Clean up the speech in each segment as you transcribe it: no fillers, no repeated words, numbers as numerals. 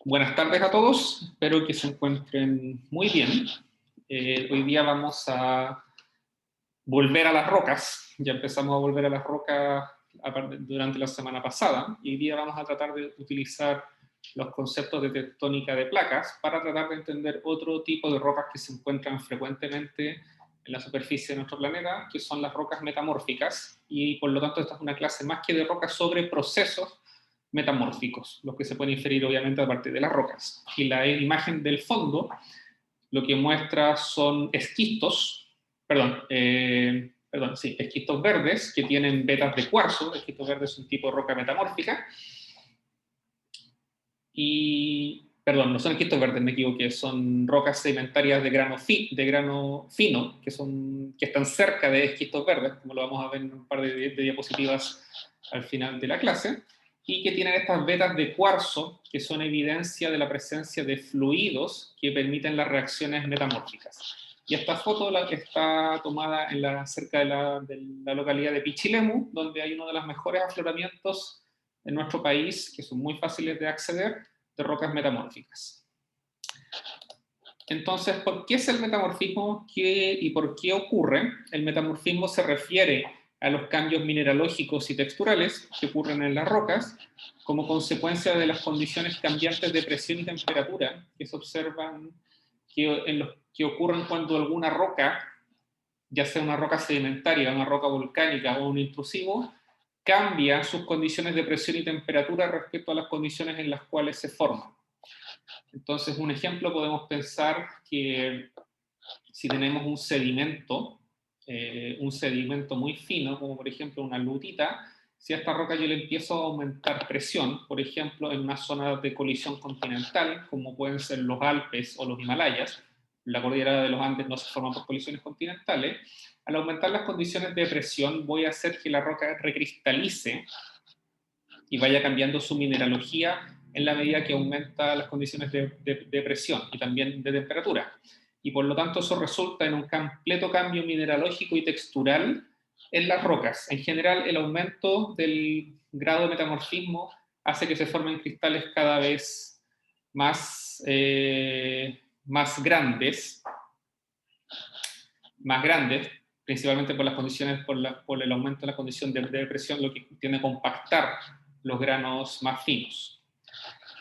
Buenas tardes a todos, espero que se encuentren muy bien. Hoy día vamos a volver a las rocas, ya empezamos a volver a las rocas durante la semana pasada, y hoy día vamos a tratar de utilizar los conceptos de tectónica de placas para tratar de entender otro tipo de rocas que se encuentran frecuentemente en la superficie de nuestro planeta, que son las rocas metamórficas, y por lo tanto esta es una clase más que de rocas sobre procesos metamórficos, los que se pueden inferir obviamente a partir de las rocas. Y la imagen del fondo lo que muestra son esquistos, esquistos verdes que tienen vetas de cuarzo. Esquistos verdes es un tipo de roca metamórfica. No son esquistos verdes, me equivoqué, son rocas sedimentarias de grano fino, que están cerca de esquistos verdes, como lo vamos a ver en un par de diapositivas al final de la clase, y que tienen estas vetas de cuarzo, que son evidencia de la presencia de fluidos que permiten las reacciones metamórficas. Y esta foto está tomada cerca de la localidad de Pichilemu, donde hay uno de los mejores afloramientos en nuestro país, que son muy fáciles de acceder, de rocas metamórficas. Entonces, ¿por qué es el metamorfismo y por qué ocurre? El metamorfismo se refiere a los cambios mineralógicos y texturales que ocurren en las rocas como consecuencia de las condiciones cambiantes de presión y temperatura que se observan, que ocurren cuando alguna roca, ya sea una roca sedimentaria, una roca volcánica o un intrusivo, cambia sus condiciones de presión y temperatura respecto a las condiciones en las cuales se forman. Entonces, un ejemplo, podemos pensar que si tenemos un sedimento muy fino, como por ejemplo una lutita, si a esta roca yo le empiezo a aumentar presión, por ejemplo, en una zona de colisión continental, como pueden ser los Alpes o los Himalayas, la cordillera de los Andes no se forma por colisiones continentales, al aumentar las condiciones de presión voy a hacer que la roca recristalice y vaya cambiando su mineralogía en la medida que aumenta las condiciones de presión y también de temperatura. Y por lo tanto eso resulta en un completo cambio mineralógico y textural en las rocas. En general, el aumento del grado de metamorfismo hace que se formen cristales cada vez más grandes, principalmente por las condiciones, por el aumento de la condición de presión, lo que tiende a compactar los granos más finos.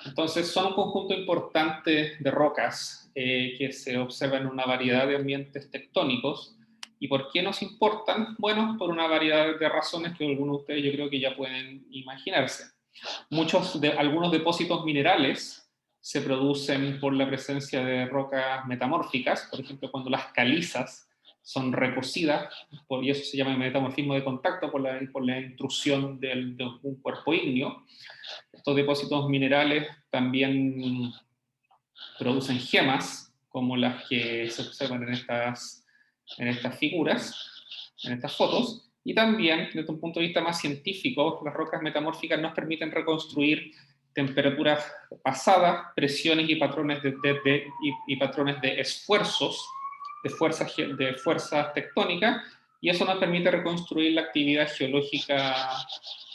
Entonces, son un conjunto importante de rocas que se observan en una variedad de ambientes tectónicos. ¿Y por qué nos importan? Bueno, por una variedad de razones que algunos de ustedes yo creo que ya pueden imaginarse. Algunos depósitos minerales se producen por la presencia de rocas metamórficas, por ejemplo, cuando las calizas son recocidas, y eso se llama metamorfismo de contacto por la intrusión de un cuerpo ígneo. Estos depósitos minerales también producen gemas, como las que se observan en estas figuras, en estas fotos, y también, desde un punto de vista más científico, las rocas metamórficas nos permiten reconstruir temperaturas pasadas, presiones y patrones de esfuerzos, de fuerzas tectónicas, y eso nos permite reconstruir la actividad geológica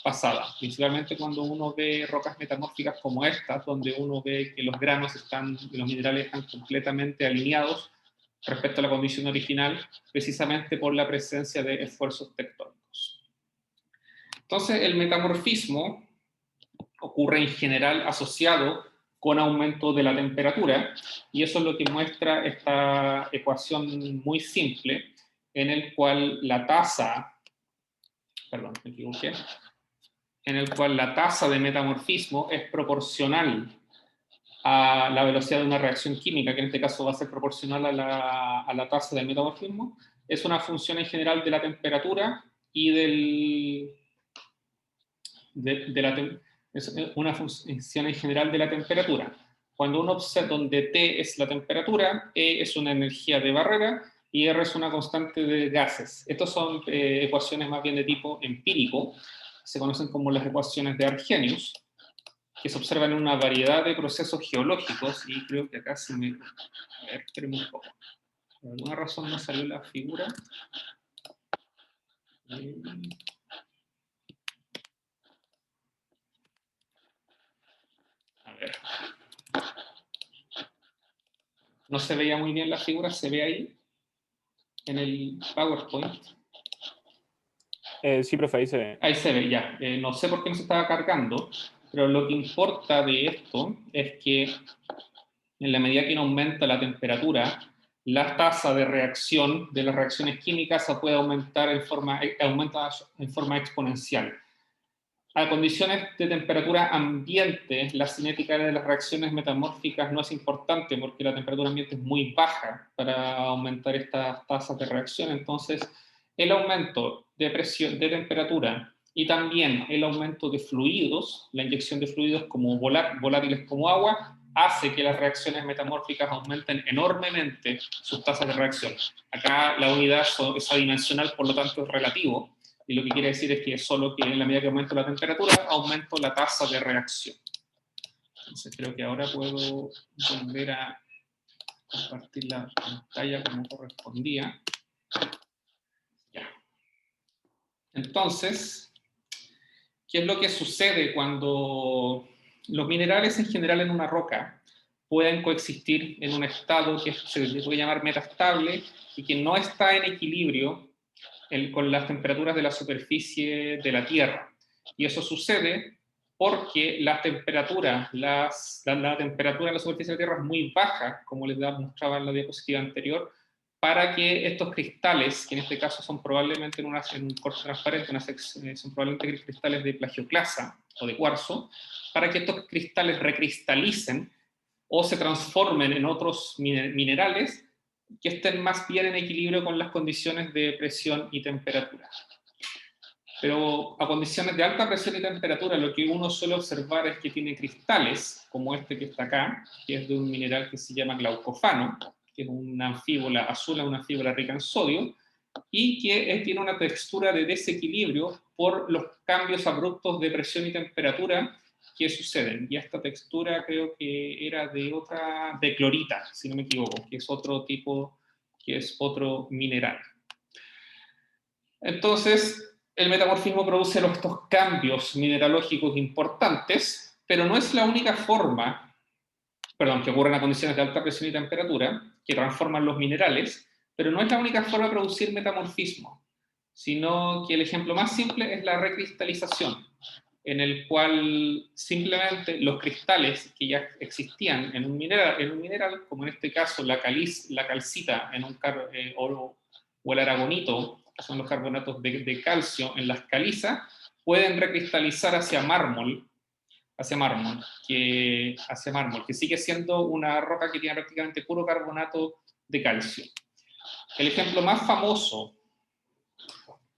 pasada, principalmente cuando uno ve rocas metamórficas como estas, donde uno ve que los los minerales están completamente alineados respecto a la condición original, precisamente por la presencia de esfuerzos tectónicos. Entonces, el metamorfismo ocurre en general asociado con aumento de la temperatura, y eso es lo que muestra esta ecuación muy simple, en el cual la tasa, perdón, me equivoqué, en el cual la tasa de metamorfismo es proporcional a la velocidad de una reacción química, que en este caso va a ser proporcional a la tasa del metamorfismo, es una función en general de la temperatura y es una función en general de la temperatura. Cuando uno observa donde T es la temperatura, E es una energía de barrera y R es una constante de gases. Estas son ecuaciones más bien de tipo empírico, se conocen como las ecuaciones de Arrhenius, que se observan en una variedad de procesos geológicos, y creo que acá se me... A ver, espérenme un poco. Por alguna razón no salió la figura. A ver. No se veía muy bien la figura, se ve ahí, en el PowerPoint. Sí, profe, ahí se ve. Ahí se ve, ya. No sé por qué no se estaba cargando, pero lo que importa de esto es que en la medida que aumenta la temperatura, la tasa de reacción de las reacciones químicas se puede aumentar aumenta en forma exponencial. A condiciones de temperatura ambiente, la cinética de las reacciones metamórficas no es importante porque la temperatura ambiente es muy baja para aumentar estas tasas de reacción. Entonces, el aumento de presión, de temperatura y también el aumento de fluidos, la inyección de fluidos como volátiles como agua, hace que las reacciones metamórficas aumenten enormemente sus tasas de reacción. Acá la unidad es adimensional, por lo tanto es relativo. Y lo que quiere decir es que solo que en la medida que aumento la temperatura, aumento la tasa de reacción. Entonces creo que ahora puedo volver a compartir la pantalla como correspondía. Ya. Entonces, ¿qué es lo que sucede cuando los minerales en general en una roca pueden coexistir en un estado que se le puede llamar metastable y que no está en equilibrio con las temperaturas de la superficie de la Tierra? Y eso sucede porque la temperatura de la superficie de la Tierra es muy baja, como les mostraba en la diapositiva anterior, para que estos cristales, que en este caso son probablemente en un corte transparente, son probablemente cristales de plagioclasa o de cuarzo, para que estos cristales recristalicen o se transformen en otros minerales que estén más bien en equilibrio con las condiciones de presión y temperatura. Pero a condiciones de alta presión y temperatura, lo que uno suele observar es que tiene cristales, como este que está acá, que es de un mineral que se llama glaucofano, que es una anfíbola azul, una anfíbola rica en sodio, y que tiene una textura de desequilibrio por los cambios abruptos de presión y temperatura que suceden. Y esta textura creo que era de clorita, si no me equivoco, que es otro tipo, que es otro mineral. Entonces, el metamorfismo produce estos cambios mineralógicos importantes, pero no es la única forma, que ocurren a condiciones de alta presión y temperatura, que transforman los minerales, pero no es la única forma de producir metamorfismo, sino que el ejemplo más simple es la recristalización, en el cual simplemente los cristales que ya existían en un mineral como en este caso la calcita o el aragonito, que son los carbonatos de calcio en las calizas, pueden recristalizar hacia mármol, que sigue siendo una roca que tiene prácticamente puro carbonato de calcio. El ejemplo más famoso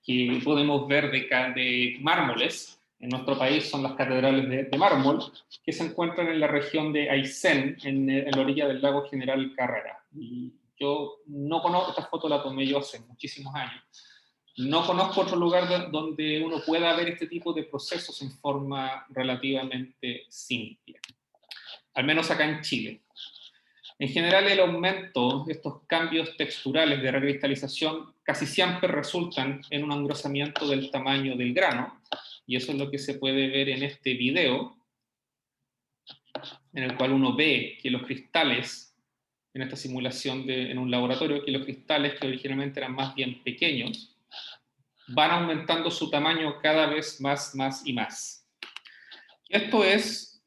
que podemos ver de mármoles en nuestro país son las catedrales de mármol, que se encuentran en la región de Aysén, en la orilla del lago General Carrera. Y yo no conozco, esta foto la tomé yo hace muchísimos años, no conozco otro lugar donde uno pueda ver este tipo de procesos en forma relativamente simple, al menos acá en Chile. En general, el aumento de estos cambios texturales de recristalización casi siempre resultan en un engrosamiento del tamaño del grano, y eso es lo que se puede ver en este video, en el cual uno ve que los cristales, en esta simulación en un laboratorio, que los cristales que originalmente eran más bien pequeños, van aumentando su tamaño cada vez más y más. Esto es...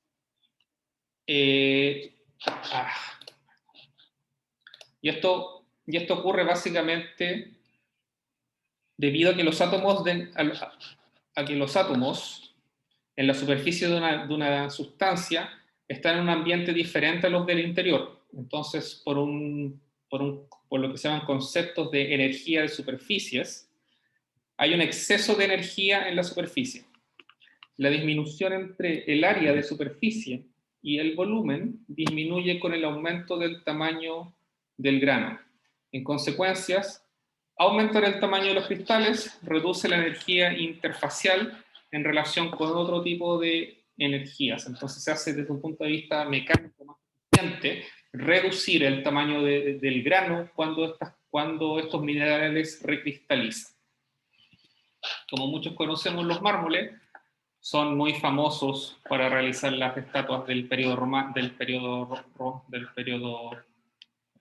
Y esto ocurre básicamente debido a que los átomos, en la superficie de una sustancia están en un ambiente diferente a los del interior. Entonces, por lo que se llaman conceptos de energía de superficies, hay un exceso de energía en la superficie. La disminución entre el área de superficie y el volumen disminuye con el aumento del tamaño del grano. En consecuencia, aumentar el tamaño de los cristales reduce la energía interfacial en relación con otro tipo de energías. Entonces se hace desde un punto de vista mecánico más eficiente reducir el tamaño del grano cuando estos minerales recristalizan. Como muchos conocemos, los mármoles son muy famosos para realizar las estatuas del periodo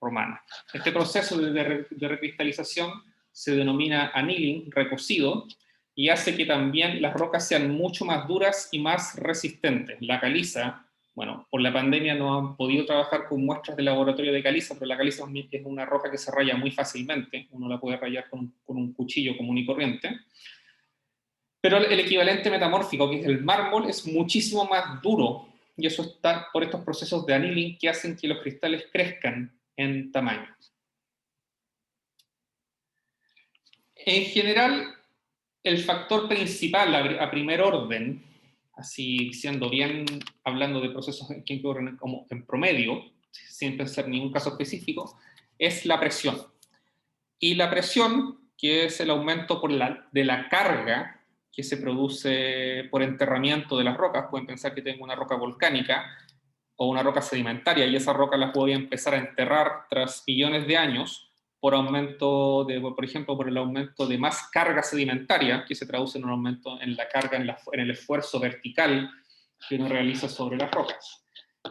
romana. Este proceso de recristalización se denomina annealing, recocido, y hace que también las rocas sean mucho más duras y más resistentes. La caliza, bueno, por la pandemia no han podido trabajar con muestras de laboratorio de caliza, pero la caliza es una roca que se raya muy fácilmente, uno la puede rayar con un cuchillo común y corriente. Pero el equivalente metamórfico, que es el mármol, es muchísimo más duro, y eso está por estos procesos de annealing que hacen que los cristales crezcan en tamaño. En general, el factor principal a primer orden, así siendo bien, hablando de procesos que ocurren como en promedio, sin pensar en ningún caso específico, es la presión. Y la presión, que es el aumento de la carga que se produce por enterramiento de las rocas, pueden pensar que tengo una roca volcánica o una roca sedimentaria, y esa roca la voy a empezar a enterrar tras millones de años, por aumento por ejemplo, por el aumento de más carga sedimentaria, que se traduce en un aumento en la carga, en el esfuerzo vertical que uno realiza sobre las rocas.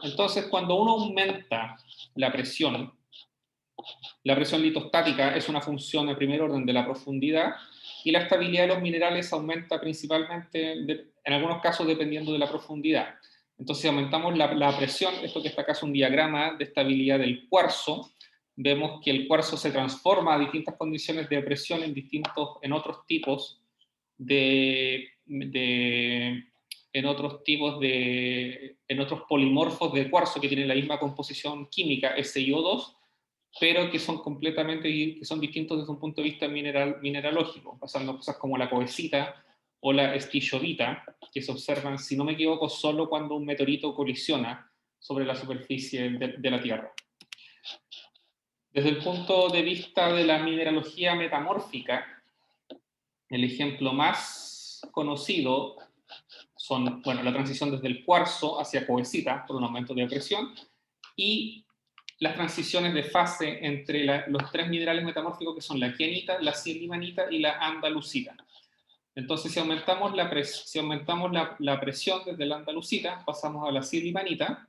Entonces, cuando uno aumenta la presión litostática es una función de primer orden de la profundidad, y la estabilidad de los minerales aumenta principalmente, en algunos casos, dependiendo de la profundidad. Entonces, si aumentamos la presión, esto que está acá es un diagrama de estabilidad del cuarzo, vemos que el cuarzo se transforma a distintas condiciones de presión en otros tipos en otros polimorfos de cuarzo que tienen la misma composición química, SiO2, pero que son distintos desde un punto de vista mineralógico, pasando cosas como la coesita o la estillovita, que se observan, si no me equivoco, solo cuando un meteorito colisiona sobre la superficie de la Tierra. Desde el punto de vista de la mineralogía metamórfica, el ejemplo más conocido son, bueno, la transición desde el cuarzo hacia coesita por un aumento de presión, y las transiciones de fase entre los tres minerales metamórficos que son la kyanita, la silimanita y la andalusita. Entonces, si aumentamos la presión desde la andalusita, pasamos a la silimanita,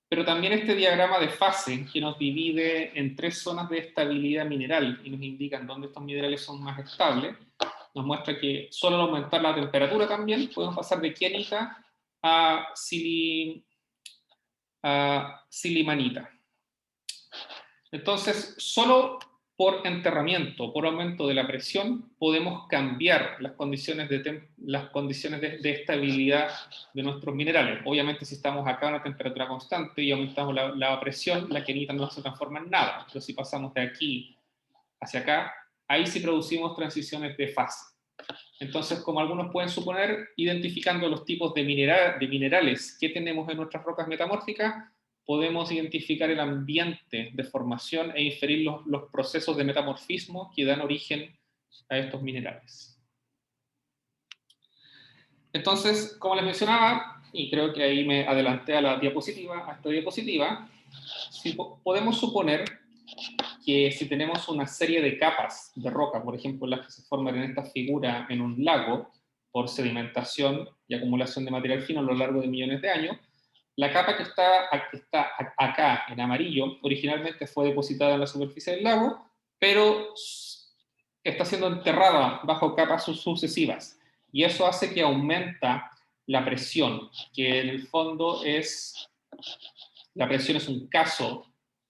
pero también este diagrama de fase que nos divide en tres zonas de estabilidad mineral y nos indican dónde estos minerales son más estables, nos muestra que solo al aumentar la temperatura también podemos pasar de kyanita a silimanita. Entonces, solo por enterramiento, por aumento de la presión, podemos cambiar las condiciones de estabilidad de nuestros minerales. Obviamente, si estamos acá a una temperatura constante y aumentamos la presión, la kyanita no se transforma en nada. Pero si pasamos de aquí hacia acá, ahí sí producimos transiciones de fase. Entonces, como algunos pueden suponer, identificando los tipos de minerales que tenemos en nuestras rocas metamórficas, podemos identificar el ambiente de formación e inferir los procesos de metamorfismo que dan origen a estos minerales. Entonces, como les mencionaba, y creo que ahí me adelanté a esta diapositiva, podemos suponer que si tenemos una serie de capas de roca, por ejemplo, las que se forman en esta figura en un lago, por sedimentación y acumulación de material fino a lo largo de millones de años, la capa que está acá en amarillo originalmente fue depositada en la superficie del lago, pero está siendo enterrada bajo capas sucesivas. Y eso hace que aumenta la presión, que en el fondo la presión es un caso,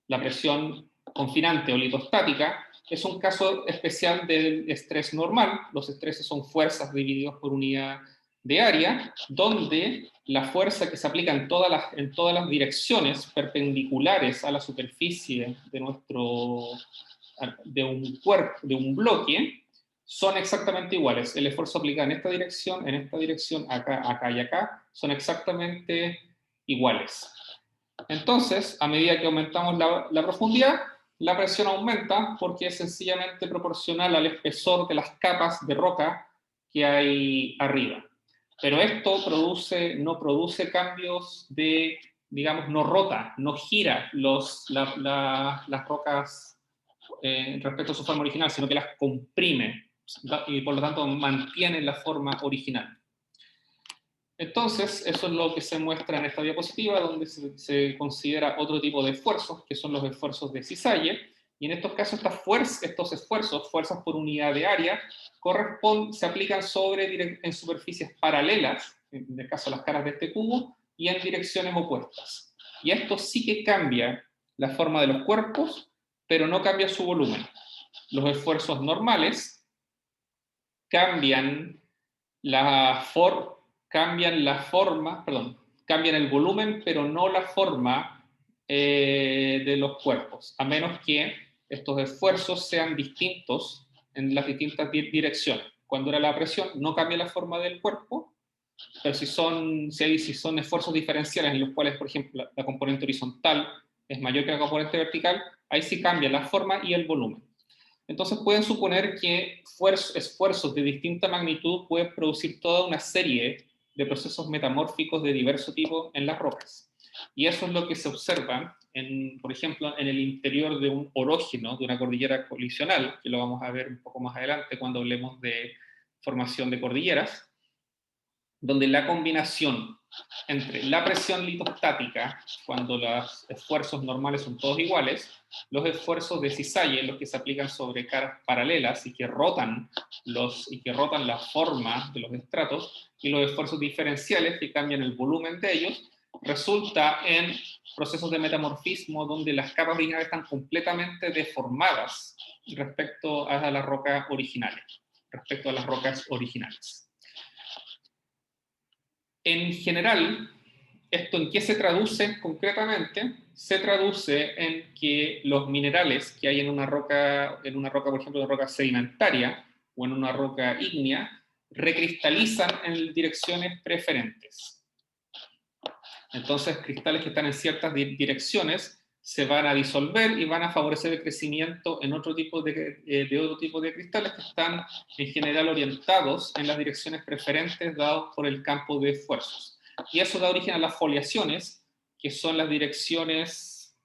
la presión confinante o litostática es un caso especial del estrés normal. Los estreses son fuerzas divididos por unidad de área, donde la fuerza que se aplica en todas las direcciones perpendiculares a la superficie de un bloque son exactamente iguales. El esfuerzo aplicado en esta dirección, acá y acá, son exactamente iguales. Entonces, a medida que aumentamos la profundidad, la presión aumenta porque es sencillamente proporcional al espesor de las capas de roca que hay arriba. Pero esto no produce cambios digamos, no gira las rocas respecto a su forma original, sino que las comprime y por lo tanto mantiene la forma original. Entonces, eso es lo que se muestra en esta diapositiva, donde se considera otro tipo de esfuerzos, que son los esfuerzos de cisalle, y en estos casos estos esfuerzos, fuerzas por unidad de área, se aplican en superficies paralelas, en el caso de las caras de este cubo, y en direcciones opuestas. Y esto sí que cambia la forma de los cuerpos, pero no cambia su volumen. Los esfuerzos normales cambian cambian el volumen, pero no la forma de los cuerpos, a menos que estos esfuerzos sean distintos en las distintas direcciones. Cuando era la presión, no cambia la forma del cuerpo, pero si son esfuerzos diferenciales en los cuales, por ejemplo, la componente horizontal es mayor que la componente vertical, ahí sí cambia la forma y el volumen. Entonces pueden suponer que esfuerzos de distinta magnitud pueden producir toda una serie de procesos metamórficos de diverso tipo en las rocas. Y eso es lo que se observa, por ejemplo, en el interior de un orógeno, de una cordillera colisional, que lo vamos a ver un poco más adelante cuando hablemos de formación de cordilleras, donde la combinación entre la presión litostática, cuando los esfuerzos normales son todos iguales, los esfuerzos de cisalle, los que se aplican sobre caras paralelas y que rotan la forma de los estratos, y los esfuerzos diferenciales que cambian el volumen de ellos, resulta en procesos de metamorfismo donde las capas originales están completamente deformadas respecto a las rocas originales, En general, ¿esto en qué se traduce concretamente? Se traduce en que los minerales que hay en una roca, por ejemplo, una roca sedimentaria o en una roca ígnea, recristalizan en direcciones preferentes. Entonces, cristales que están en ciertas direcciones se van a disolver y van a favorecer el crecimiento en otro tipo de cristales que están en general orientados en las direcciones preferentes dados por el campo de esfuerzos. Y eso da origen a las foliaciones, que son las direcciones,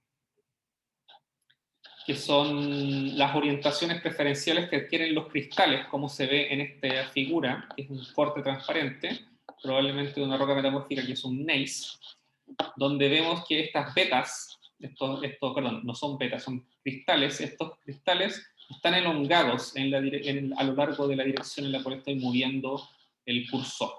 que son las orientaciones preferenciales que adquieren los cristales, como se ve en esta figura, que es un corte transparente, probablemente de una roca metamórfica que es un gneiss, donde vemos que estas vetas, no son vetas, son cristales, estos cristales están elongados a lo largo de la dirección en la cual estoy moviendo el cursor.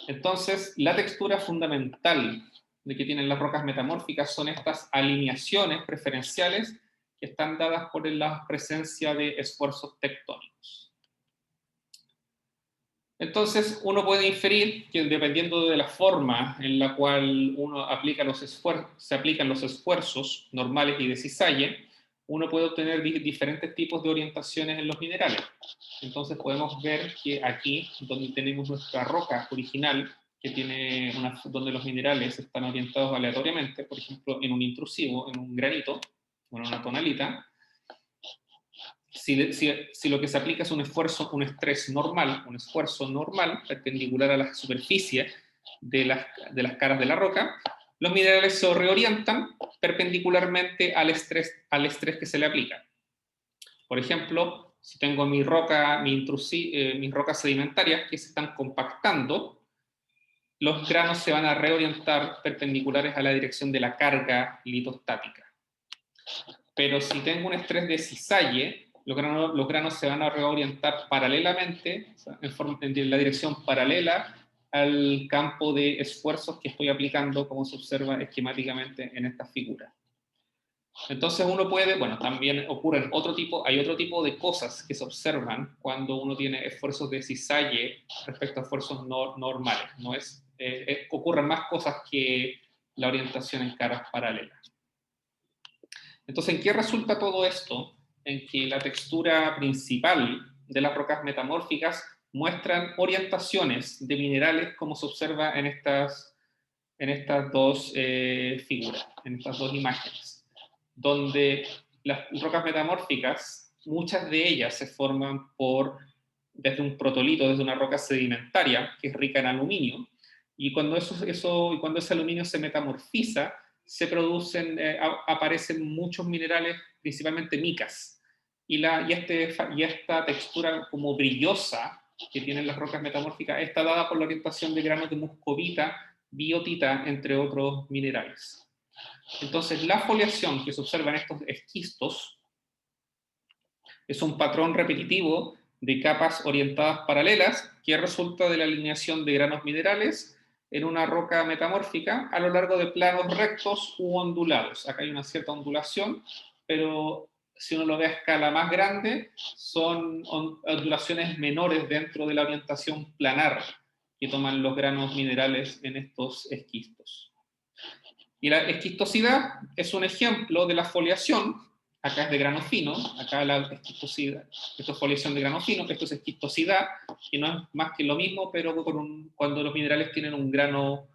Entonces, la textura fundamental de que tienen las rocas metamórficas son estas alineaciones preferenciales que están dadas por la presencia de esfuerzos tectónicos. Entonces, uno puede inferir que dependiendo de la forma en la cual uno se aplican los esfuerzos normales y de cisalle, uno puede obtener diferentes tipos de orientaciones en los minerales. Entonces podemos ver que aquí, donde tenemos nuestra roca original, donde los minerales están orientados aleatoriamente, por ejemplo, en un intrusivo, en un granito, o en una tonalita, si lo que se aplica es un esfuerzo normal, perpendicular a la superficie de las caras de la roca, los minerales se reorientan perpendicularmente al estrés que se le aplica. Por ejemplo, si tengo mis rocas sedimentarias que se están compactando, los granos se van a reorientar perpendiculares a la dirección de la carga litostática. Pero si tengo un estrés de cisalle, los granos se van a reorientar paralelamente, en la dirección paralela al campo de esfuerzos que estoy aplicando, como se observa esquemáticamente en esta figura. Entonces también hay otro tipo de cosas que se observan cuando uno tiene esfuerzos de cisalle respecto a esfuerzos normales. Ocurren más cosas que la orientación en caras paralelas. Entonces, ¿en qué resulta todo esto? En que la textura principal de las rocas metamórficas muestran orientaciones de minerales como se observa en estas dos figuras, en estas dos imágenes, donde las rocas metamórficas, muchas de ellas se forman desde un protolito, desde una roca sedimentaria que es rica en aluminio, y cuando ese aluminio se metamorfiza, aparecen muchos minerales, principalmente micas, y esta textura como brillosa que tienen las rocas metamórficas está dada por la orientación de granos de muscovita, biotita, entre otros minerales. Entonces, la foliación que se observa en estos esquistos es un patrón repetitivo de capas orientadas paralelas que resulta de la alineación de granos minerales en una roca metamórfica a lo largo de planos rectos u ondulados. Acá hay una cierta ondulación, pero si uno lo ve a escala más grande, son ondulaciones menores dentro de la orientación planar que toman los granos minerales en estos esquistos. Y la esquistosidad es un ejemplo de la foliación. Acá es de grano fino, acá la esquistosidad, esto es foliación de grano fino, esto es esquistosidad, que no es más que lo mismo, pero cuando los minerales tienen un grano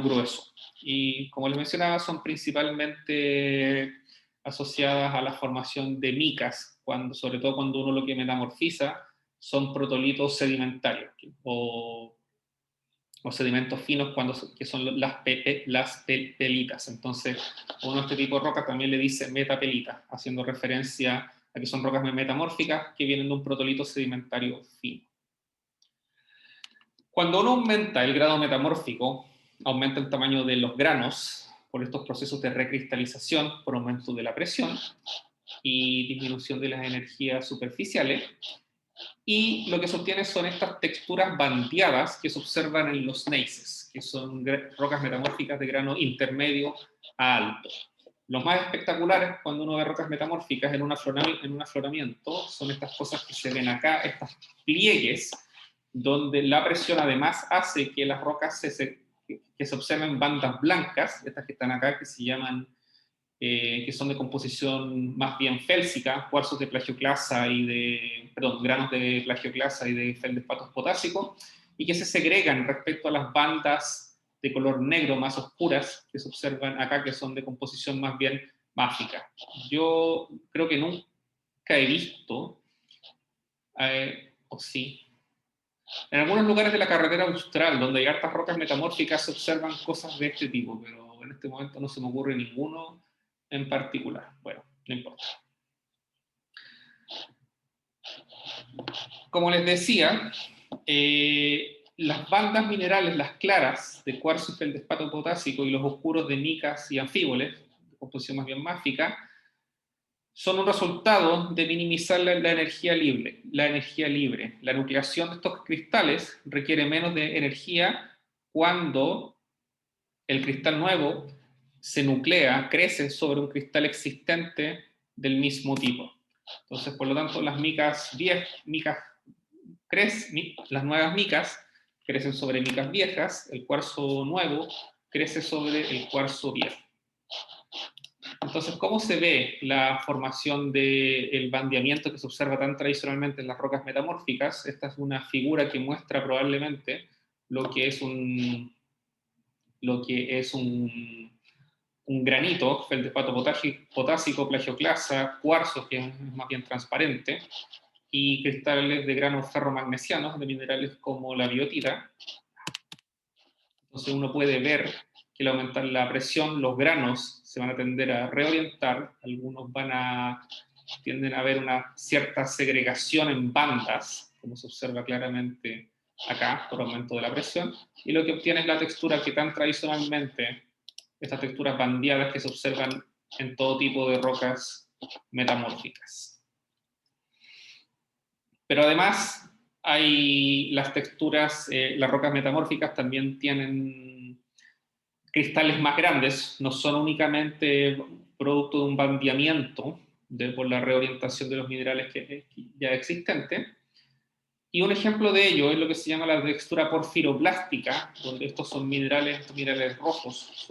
grueso. Y como les mencionaba, son principalmente asociadas a la formación de micas, sobre todo cuando uno lo que metamorfiza son protolitos sedimentarios, o sedimentos finos que son las pelitas. Entonces, uno a este tipo de roca también le dice metapelita, haciendo referencia a que son rocas metamórficas que vienen de un protolito sedimentario fino. Cuando uno aumenta el grado metamórfico, aumenta el tamaño de los granos por estos procesos de recristalización, por aumento de la presión y disminución de las energías superficiales, y lo que se obtiene son estas texturas bandeadas que se observan en los gneisses, que son rocas metamórficas de grano intermedio a alto. Los más espectaculares cuando uno ve rocas metamórficas en un afloramiento son estas cosas que se ven acá, estas pliegues, donde la presión además hace que las rocas que se observen bandas blancas, estas que están acá, que se llaman que son de composición más bien félsica, cuarzos de plagioclasa granos de plagioclasa y de feldespatos potásicos, y que se segregan respecto a las bandas de color negro más oscuras que se observan acá, que son de composición más bien máfica. Yo creo que nunca he visto, o sí, en algunos lugares de la carretera austral, donde hay hartas rocas metamórficas, se observan cosas de este tipo, pero en este momento no se me ocurre ninguno en particular. Bueno, no importa. Como les decía, las bandas minerales, las claras de cuarzo y feldespato potásico y los oscuros de micas y anfíboles, de composición más bien máfica, son un resultado de minimizar la energía libre. La nucleación de estos cristales requiere menos de energía cuando el cristal nuevo se nuclea, crece sobre un cristal existente del mismo tipo. Entonces, por lo tanto, las las nuevas micas crecen sobre micas viejas, el cuarzo nuevo crece sobre el cuarzo viejo. Entonces, ¿cómo se ve la formación del bandeamiento que se observa tan tradicionalmente en las rocas metamórficas? Esta es una figura que muestra probablemente lo que es un granito, feldespato potásico, plagioclasa, cuarzo, que es más bien transparente, y cristales de granos ferromagnesianos, de minerales como la biotita. Entonces uno puede ver que al aumentar la presión, los granos se van a tender a reorientar, algunos tienden a haber una cierta segregación en bandas, como se observa claramente acá, por aumento de la presión, y lo que obtiene es la textura que tan tradicionalmente, estas texturas bandeadas que se observan en todo tipo de rocas metamórficas. Pero además, hay las texturas, las rocas metamórficas también tienen cristales más grandes, no son únicamente producto de un bandeamiento por la reorientación de los minerales que ya existentes. Y un ejemplo de ello es lo que se llama la textura porfiroblástica, donde estos son minerales rojos,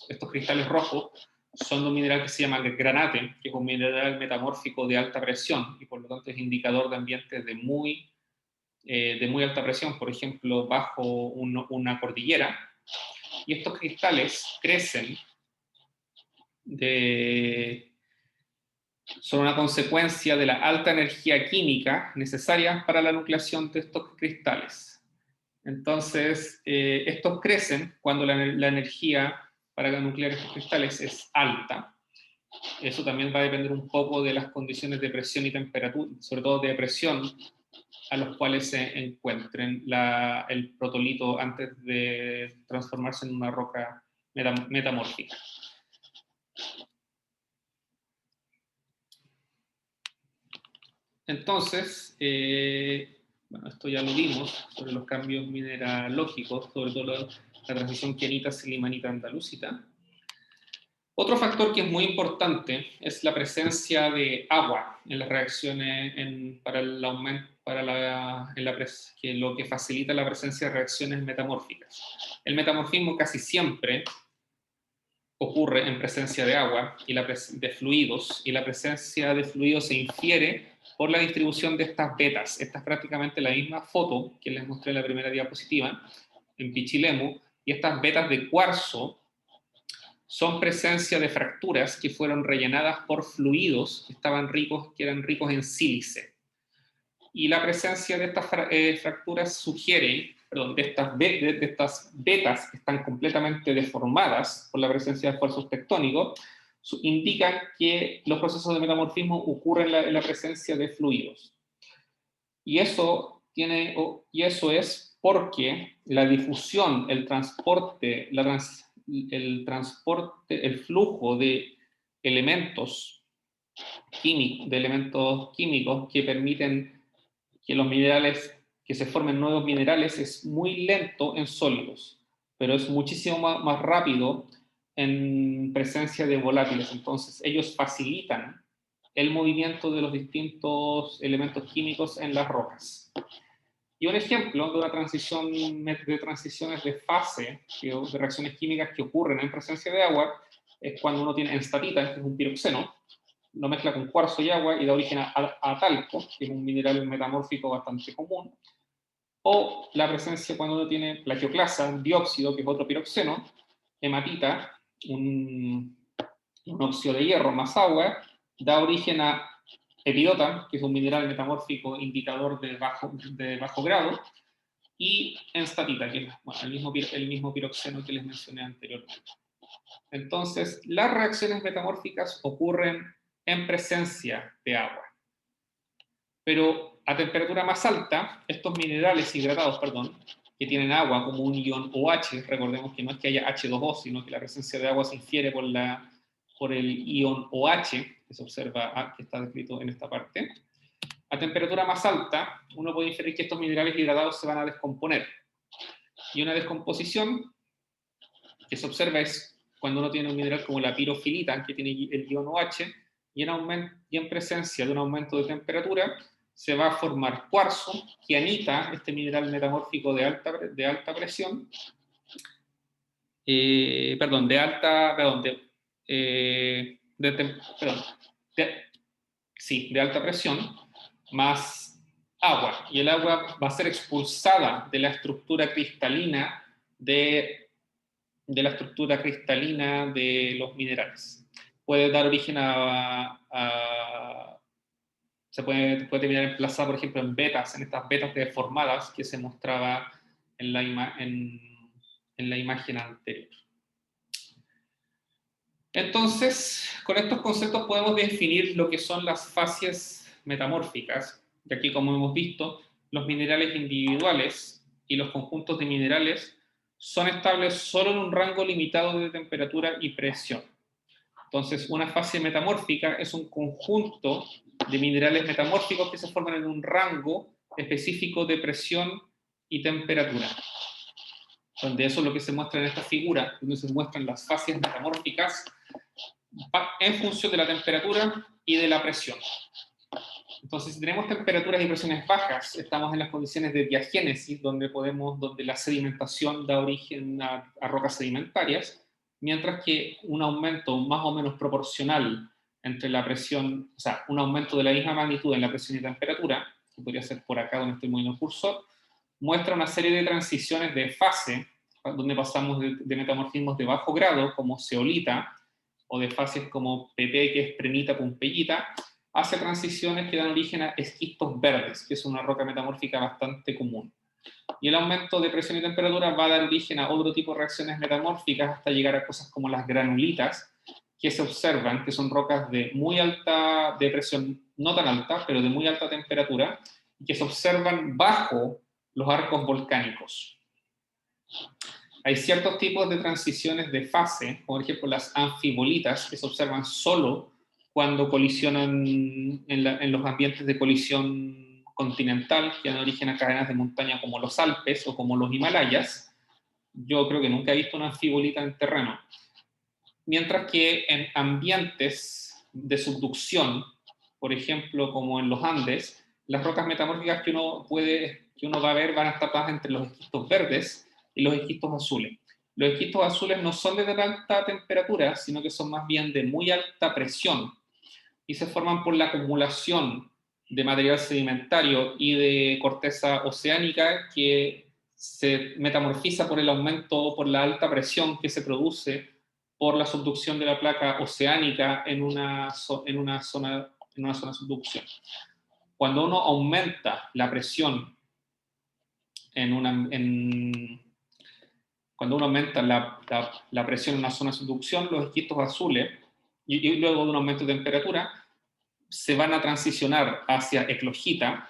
estos cristales rojos son de un mineral que se llama granate, que es un mineral metamórfico de alta presión, y por lo tanto es indicador de ambientes de muy alta presión, por ejemplo, bajo una cordillera. Y estos cristales crecen son una consecuencia de la alta energía química necesaria para la nucleación de estos cristales. Entonces, estos crecen cuando la energía para nuclear estos cristales es alta. Eso también va a depender un poco de las condiciones de presión y temperatura, sobre todo de presión a los cuales se encuentren el protolito antes de transformarse en una roca metamórfica. Entonces, bueno, esto ya lo vimos sobre los cambios mineralógicos, sobre todo la transición kyanita-silimanita-andalusita. Otro factor que es muy importante es la presencia de agua en las reacciones para el aumento, que lo que facilita la presencia de reacciones metamórficas. El metamorfismo casi siempre ocurre en presencia de agua y de fluidos, y la presencia de fluidos se infiere por la distribución de estas betas. Esta es prácticamente la misma foto que les mostré en la primera diapositiva, en Pichilemu, y estas betas de cuarzo son presencia de fracturas que fueron rellenadas por fluidos que eran ricos en sílice. Y la presencia de estas fracturas sugiere, perdón, de estas betas que están completamente deformadas por la presencia de esfuerzos tectónicos, indican que los procesos de metamorfismo ocurren en la presencia de fluidos. Y eso es porque la difusión, el transporte, el flujo de elementos químicos que permiten que los minerales, que se formen nuevos minerales, es muy lento en sólidos, pero es muchísimo más rápido en presencia de volátiles. Entonces, ellos facilitan el movimiento de los distintos elementos químicos en las rocas. Y un ejemplo de una transiciones de fase, de reacciones químicas que ocurren en presencia de agua, es cuando uno tiene enstatita, que es un piroxeno, lo mezcla con cuarzo y agua y da origen a talco, que es un mineral metamórfico bastante común, o la presencia cuando uno tiene plagioclasa, dióxido, que es otro piroxeno, hematita, un óxido de hierro más agua, da origen a epidota, que es un mineral metamórfico indicador de bajo grado, y enstatita, que es el mismo piroxeno que les mencioné anteriormente. Entonces, las reacciones metamórficas ocurren en presencia de agua. Pero a temperatura más alta, estos minerales hidratados, que tienen agua como un ion OH, recordemos que no es que haya H2O, sino que la presencia de agua se infiere por el ion OH, que se observa, que está descrito en esta parte. A temperatura más alta, uno puede inferir que estos minerales hidratados se van a descomponer. Y una descomposición que se observa es cuando uno tiene un mineral como la pirofilita, que tiene el ion OH, y en presencia de un aumento de temperatura, se va a formar cuarzo, kyanita, este mineral metamórfico de alta presión, de alta presión, más agua. Y el agua va a ser expulsada de la estructura cristalina de los minerales. Puede dar origen se puede terminar emplazada, por ejemplo, en estas betas deformadas que se mostraba en la imagen anterior. Entonces, con estos conceptos podemos definir lo que son las fases metamórficas. Y aquí, como hemos visto, los minerales individuales y los conjuntos de minerales son estables solo en un rango limitado de temperatura y presión. Entonces, una fase metamórfica es un conjunto de minerales metamórficos que se forman en un rango específico de presión y temperatura. Donde eso es lo que se muestra en esta figura, donde se muestran las fases metamórficas en función de la temperatura y de la presión. Entonces, si tenemos temperaturas y presiones bajas, estamos en las condiciones de diagénesis, donde la sedimentación da origen a rocas sedimentarias, mientras que un aumento más o menos proporcional entre la presión, o sea, un aumento de la misma magnitud en la presión y temperatura, que podría ser por acá donde estoy moviendo el cursor, muestra una serie de transiciones de fase, donde pasamos de metamorfismos de bajo grado, como zeolita, o de fases como PP, que es prenita, pompeyita, hacia transiciones que dan origen a esquistos verdes, que es una roca metamórfica bastante común. Y el aumento de presión y temperatura va a dar origen a otro tipo de reacciones metamórficas hasta llegar a cosas como las granulitas, que se observan, que son rocas de muy alta, de presión no tan alta, pero de muy alta temperatura, y que se observan bajo los arcos volcánicos. Hay ciertos tipos de transiciones de fase, como por ejemplo las anfibolitas, que se observan solo cuando colisionan en los ambientes de colisión continental, que dan origen a cadenas de montaña como los Alpes o como los Himalayas. Yo creo que nunca he visto una anfibolita en terreno. Mientras que en ambientes de subducción, por ejemplo, como en los Andes, las rocas metamórficas que uno va a ver van a estar tapadas entre los esquistos verdes y los esquistos azules. Los esquistos azules no son de alta temperatura, sino que son más bien de muy alta presión y se forman por la acumulación de material sedimentario y de corteza oceánica que se metamorfiza por el aumento o por la alta presión que se produce por la subducción de la placa oceánica en una zona de subducción. Cuando uno aumenta la presión cuando uno aumenta la presión en una zona de subducción, los esquistos azules, y luego de un aumento de temperatura, se van a transicionar hacia eclogita,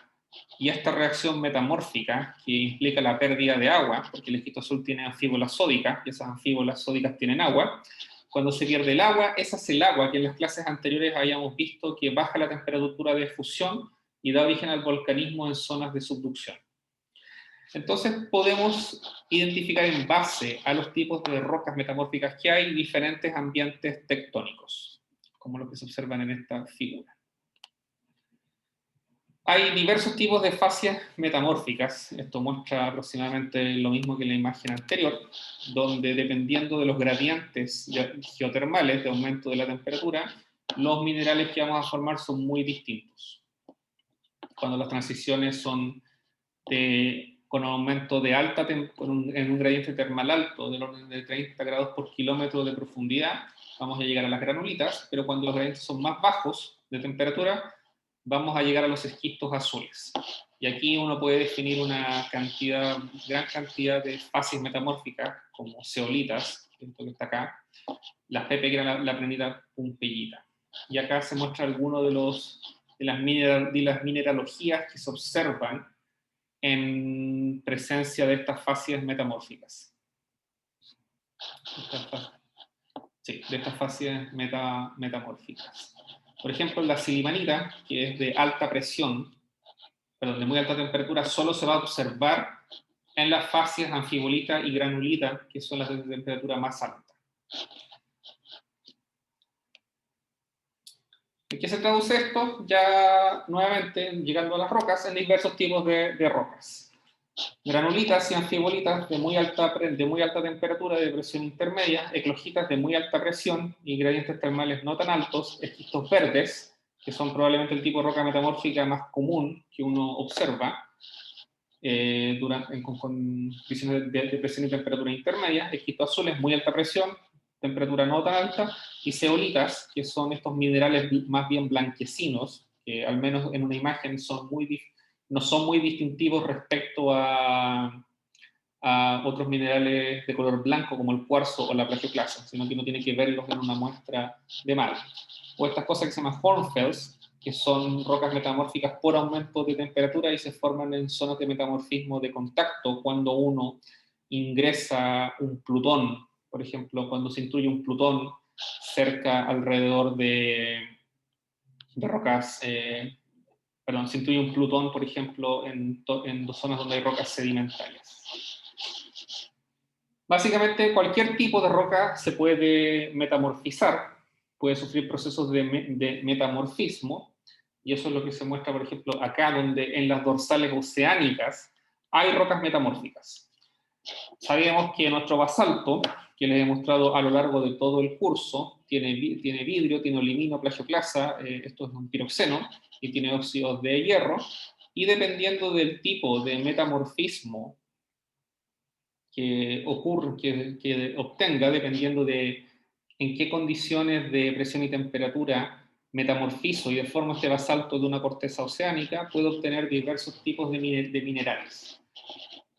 y esta reacción metamórfica, que implica la pérdida de agua, porque el esquisto azul tiene anfíbolas sódicas, y esas anfíbolas sódicas tienen agua. Cuando se pierde el agua, esa es el agua que en las clases anteriores habíamos visto que baja la temperatura de fusión y da origen al volcanismo en zonas de subducción. Entonces podemos identificar en base a los tipos de rocas metamórficas que hay diferentes ambientes tectónicos, como los que se observan en esta figura. Hay diversos tipos de fascias metamórficas. Esto muestra aproximadamente lo mismo que en la imagen anterior, donde dependiendo de los gradientes geotermales de aumento de la temperatura, los minerales que vamos a formar son muy distintos. Cuando las transiciones son con un aumento de en un gradiente termal alto del orden de 30 grados por kilómetro de profundidad, vamos a llegar a las granulitas, pero cuando los gradientes son más bajos de temperatura, vamos a llegar a los esquistos azules. Y aquí uno puede definir una gran cantidad de fases metamórficas, como zeolitas, que está acá, la Pepe, que era la planeta Pompeyita. Y acá se muestra alguno de las mineralogías que se observan en presencia de estas fases metamórficas. De estas fases metamórficas. Por ejemplo, la silimanita, que es de alta presión, perdón, de muy alta temperatura, solo se va a observar en las fases anfibolita y granulita, que son las de temperatura más alta. ¿En qué se traduce esto? Ya nuevamente, llegando a las rocas, en diversos tipos de rocas. Granulitas y anfibolitas de muy alta temperatura, de presión intermedia, eclogitas de muy alta presión y gradientes termales no tan altos, esquistos verdes, que son probablemente el tipo de roca metamórfica más común que uno observa con condiciones de presión y temperatura intermedia, esquistos azules, muy alta presión, temperatura no tan alta, y zeolitas, que son estos minerales más bien blanquecinos, que al menos en una imagen no son muy distintivos respecto a otros minerales de color blanco como el cuarzo o la plagioclasa, sino que uno tiene que verlos en una muestra de mar. O estas cosas que se llaman hornfells, que son rocas metamórficas por aumento de temperatura y se forman en zonas de metamorfismo de contacto cuando uno ingresa un plutón, por ejemplo, cuando se intruye un plutón alrededor de rocas, se intruye un plutón, por ejemplo, en zonas donde hay rocas sedimentarias. Básicamente, cualquier tipo de roca se puede metamorfizar, puede sufrir procesos de metamorfismo, y eso es lo que se muestra, por ejemplo, acá, donde en las dorsales oceánicas hay rocas metamórficas. Sabemos que nuestro basalto, que les he mostrado a lo largo de todo el curso, tiene vidrio, tiene olimino, plagioclasa, esto es un piroxeno, y tiene óxidos de hierro, y dependiendo del tipo de metamorfismo que obtenga, dependiendo de en qué condiciones de presión y temperatura metamorfizo y deformo este basalto de una corteza oceánica, puedo obtener diversos tipos de minerales,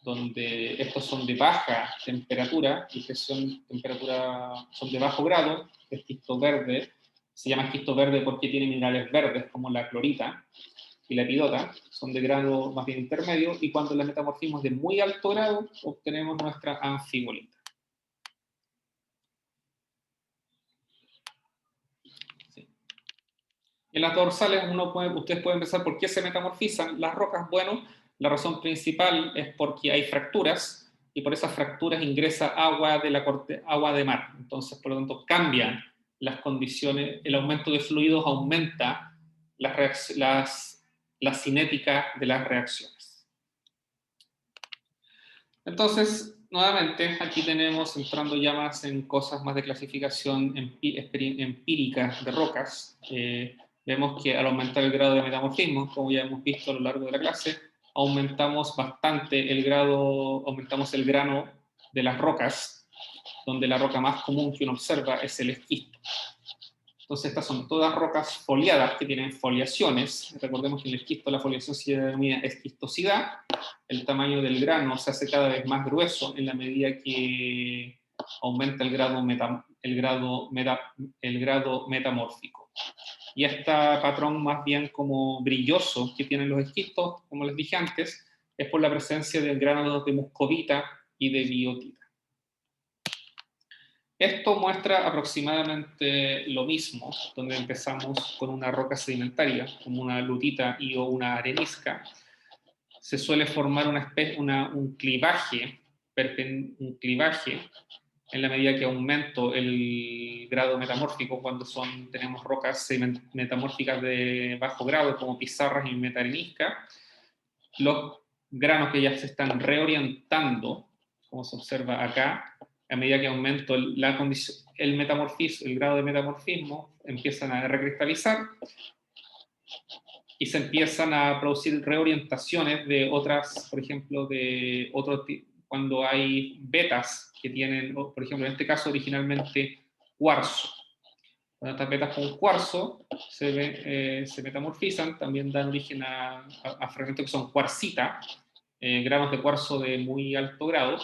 donde estos son de baja temperatura y temperatura son de bajo grado, esquisto verde, se llama esquisto verde porque tiene minerales verdes como la clorita, y la epidota son de grado más bien intermedio, y cuando el metamorfismo es de muy alto grado, obtenemos nuestra anfibolitas. Sí. En las dorsales ustedes pueden pensar por qué se metamorfizan las rocas. Bueno, la razón principal es porque hay fracturas, y por esas fracturas ingresa agua agua de mar. Entonces, por lo tanto, cambian las condiciones, el aumento de fluidos aumenta la cinética de las reacciones. Entonces, nuevamente, aquí tenemos, entrando ya más en cosas más de clasificación empírica de rocas, vemos que al aumentar el grado de metamorfismo, como ya hemos visto a lo largo de la clase, aumentamos bastante aumentamos el grano de las rocas, donde la roca más común que uno observa es el esquisto. Entonces, estas son todas rocas foliadas que tienen foliaciones. Recordemos que en el esquisto la foliación se denomina esquistosidad. El tamaño del grano se hace cada vez más grueso en la medida que aumenta el grado metamórfico. Y este patrón más bien como brilloso que tienen los esquistos, como les dije antes, es por la presencia de granos de muscovita y de biotita. Esto muestra aproximadamente lo mismo, donde empezamos con una roca sedimentaria, como una lutita o una arenisca. Se suele formar un clivaje en la medida que aumento el grado metamórfico cuando tenemos rocas metamórficas de bajo grado, como pizarras y metarenisca. Los granos que ya se están reorientando, como se observa acá, a medida que aumento el grado de metamorfismo, empiezan a recristalizar y se empiezan a producir reorientaciones de otras, por ejemplo, cuando hay vetas que tienen, por ejemplo, en este caso originalmente cuarzo. Cuando estas vetas con cuarzo se metamorfizan, también dan origen a fragmentos que son cuarcita, granos de cuarzo de muy alto grado,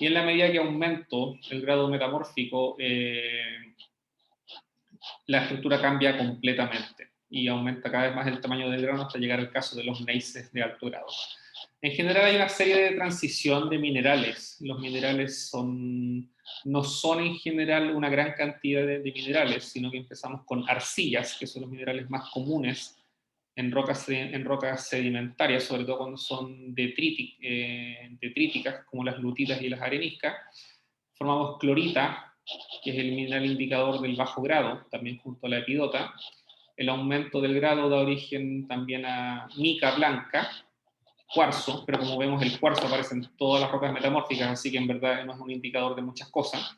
y en la medida que aumento el grado metamórfico, la estructura cambia completamente y aumenta cada vez más el tamaño del grano hasta llegar al caso de los gneisses de alto grado. En general hay una serie de transición de minerales. Los minerales no son en general una gran cantidad de minerales, sino que empezamos con arcillas, que son los minerales más comunes en rocas sedimentarias, sobre todo cuando son detríticas, como las lutitas y las areniscas. Formamos clorita, que es el mineral indicador del bajo grado, también junto a la epidota. El aumento del grado da origen también a mica blanca, cuarzo, pero como vemos el cuarzo aparece en todas las rocas metamórficas, así que en verdad no es un indicador de muchas cosas.